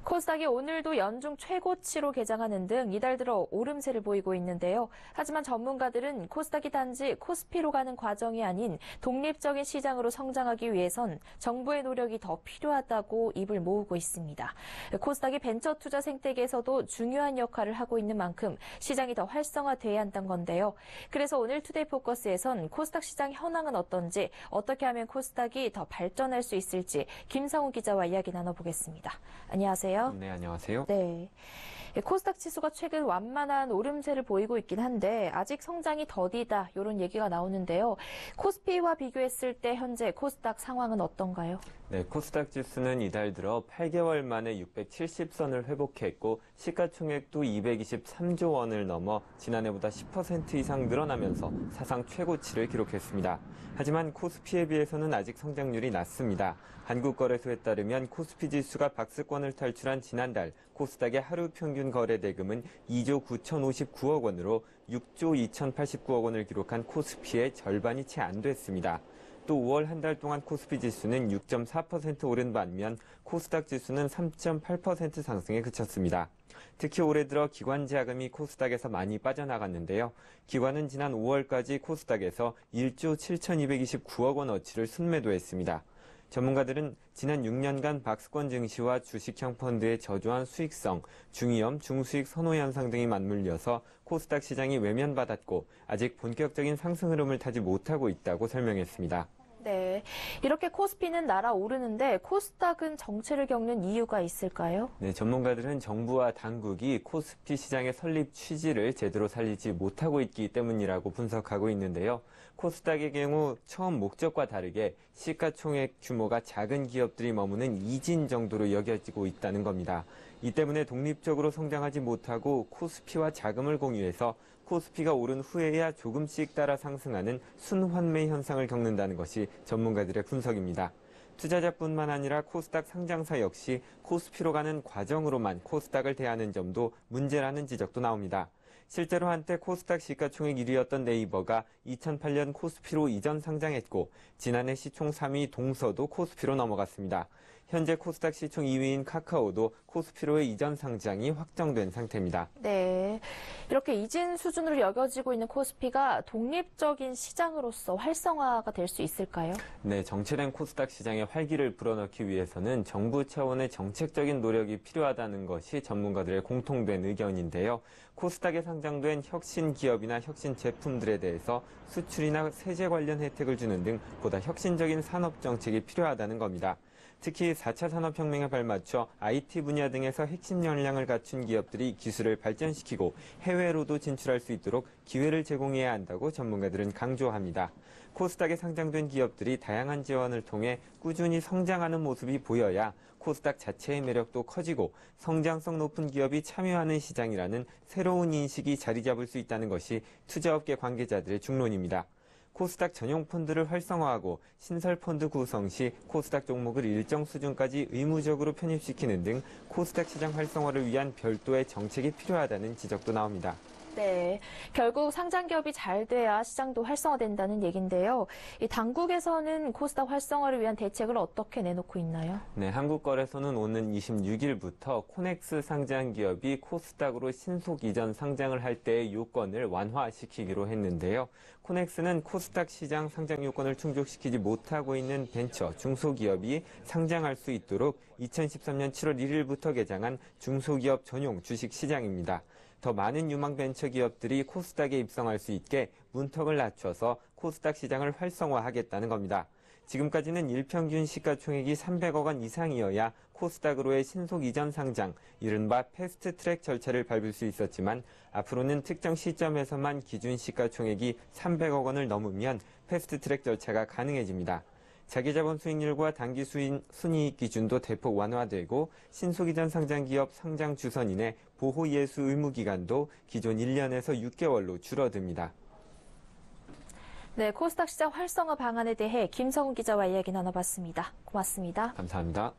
코스닥이 오늘도 연중 최고치로 개장하는 등 이달 들어 오름세를 보이고 있는데요. 하지만 전문가들은 코스닥이 단지 코스피로 가는 과정이 아닌 독립적인 시장으로 성장하기 위해선 정부의 노력이 더 필요하다고 입을 모으고 있습니다. 코스닥이 벤처 투자 생태계에서도 중요한 역할을 하고 있는 만큼 시장이 더 활성화돼야 한다는 건데요. 그래서 오늘 투데이 포커스에선 코스닥 시장 현황은 어떤지, 어떻게 하면 코스닥이 더 발전할 수 있을지 김상훈 기자와 이야기 나눠보겠습니다. 안녕하세요. 네, 안녕하세요. 네. 코스닥 지수가 최근 완만한 오름세를 보이고 있긴 한데 아직 성장이 더디다 이런 얘기가 나오는데요. 코스피와 비교했을 때 현재 코스닥 상황은 어떤가요? 네, 코스닥 지수는 이달 들어 8개월 만에 670선을 회복했고 시가총액도 223조 원을 넘어 지난해보다 10% 이상 늘어나면서 사상 최고치를 기록했습니다. 하지만 코스피에 비해서는 아직 성장률이 낮습니다. 한국거래소에 따르면 코스피 지수가 박스권을 탈출한 지난달 코스닥의 하루 평균 거래 대금은 2조 9,059억 원으로 6조 2,089억 원을 기록한 코스피의 절반이 채 안 됐습니다. 또 5월 한 달 동안 코스피 지수는 6.4% 오른 반면 코스닥 지수는 3.8% 상승에 그쳤습니다. 특히 올해 들어 기관 자금이 코스닥에서 많이 빠져나갔는데요. 기관은 지난 5월까지 코스닥에서 1조 7,229억 원어치를 순매도했습니다. 전문가들은 지난 6년간 박스권 증시와 주식형 펀드의 저조한 수익성, 중위험, 중수익 선호 현상 등이 맞물려서 코스닥 시장이 외면받았고 아직 본격적인 상승 흐름을 타지 못하고 있다고 설명했습니다. 네, 이렇게 코스피는 날아오르는데 코스닥은 정체를 겪는 이유가 있을까요? 네, 전문가들은 정부와 당국이 코스피 시장의 설립 취지를 제대로 살리지 못하고 있기 때문이라고 분석하고 있는데요. 코스닥의 경우 처음 목적과 다르게 시가총액 규모가 작은 기업들이 머무는 이진 정도로 여겨지고 있다는 겁니다. 이 때문에 독립적으로 성장하지 못하고 코스피와 자금을 공유해서 코스피가 오른 후에야 조금씩 따라 상승하는 순환매 현상을 겪는다는 것이 전문가들의 분석입니다. 투자자뿐만 아니라 코스닥 상장사 역시 코스피로 가는 과정으로만 코스닥을 대하는 점도 문제라는 지적도 나옵니다. 실제로 한때 코스닥 시가총액 1위였던 네이버가 2008년 코스피로 이전 상장했고 지난해 시총 3위 동서도 코스피로 넘어갔습니다. 현재 코스닥 시총 2위인 카카오도 코스피로의 이전 상장이 확정된 상태입니다. 네, 이렇게 이진 수준으로 여겨지고 있는 코스피가 독립적인 시장으로서 활성화가 될 수 있을까요? 네, 정체된 코스닥 시장에 활기를 불어넣기 위해서는 정부 차원의 정책적인 노력이 필요하다는 것이 전문가들의 공통된 의견인데요. 코스닥에 상장된 혁신 기업이나 혁신 제품들에 대해서 수출이나 세제 관련 혜택을 주는 등 보다 혁신적인 산업 정책이 필요하다는 겁니다. 특히 4차 산업혁명에 발맞춰 IT 분야 등에서 핵심 역량을 갖춘 기업들이 기술을 발전시키고 해외로도 진출할 수 있도록 기회를 제공해야 한다고 전문가들은 강조합니다. 코스닥에 상장된 기업들이 다양한 지원을 통해 꾸준히 성장하는 모습이 보여야 코스닥 자체의 매력도 커지고 성장성 높은 기업이 참여하는 시장이라는 새로운 인식이 자리 잡을 수 있다는 것이 투자업계 관계자들의 중론입니다. 코스닥 전용 펀드를 활성화하고 신설 펀드 구성 시 코스닥 종목을 일정 수준까지 의무적으로 편입시키는 등 코스닥 시장 활성화를 위한 별도의 정책이 필요하다는 지적도 나옵니다. 네, 결국 상장 기업이 잘 돼야 시장도 활성화된다는 얘기인데요. 이 당국에서는 코스닥 활성화를 위한 대책을 어떻게 내놓고 있나요? 네, 한국거래소는 오는 26일부터 코넥스 상장 기업이 코스닥으로 신속 이전 상장을 할 때의 요건을 완화시키기로 했는데요. 코넥스는 코스닥 시장 상장 요건을 충족시키지 못하고 있는 벤처, 중소기업이 상장할 수 있도록 2013년 7월 1일부터 개장한 중소기업 전용 주식시장입니다. 더 많은 유망 벤처 기업들이 코스닥에 입성할 수 있게 문턱을 낮춰서 코스닥 시장을 활성화하겠다는 겁니다. 지금까지는 일평균 시가총액이 300억 원 이상이어야 코스닥으로의 신속 이전 상장, 이른바 패스트트랙 절차를 밟을 수 있었지만 앞으로는 특정 시점에서만 기준 시가총액이 300억 원을 넘으면 패스트트랙 절차가 가능해집니다. 자기자본 수익률과 단기 순이익 기준도 대폭 완화되고 신속이전 상장 기업 상장 주선인의 보호 예수 의무 기간도 기존 1년에서 6개월로 줄어듭니다. 네, 코스닥 시장 활성화 방안에 대해 김성훈 기자와 이야기 나눠봤습니다. 고맙습니다. 감사합니다.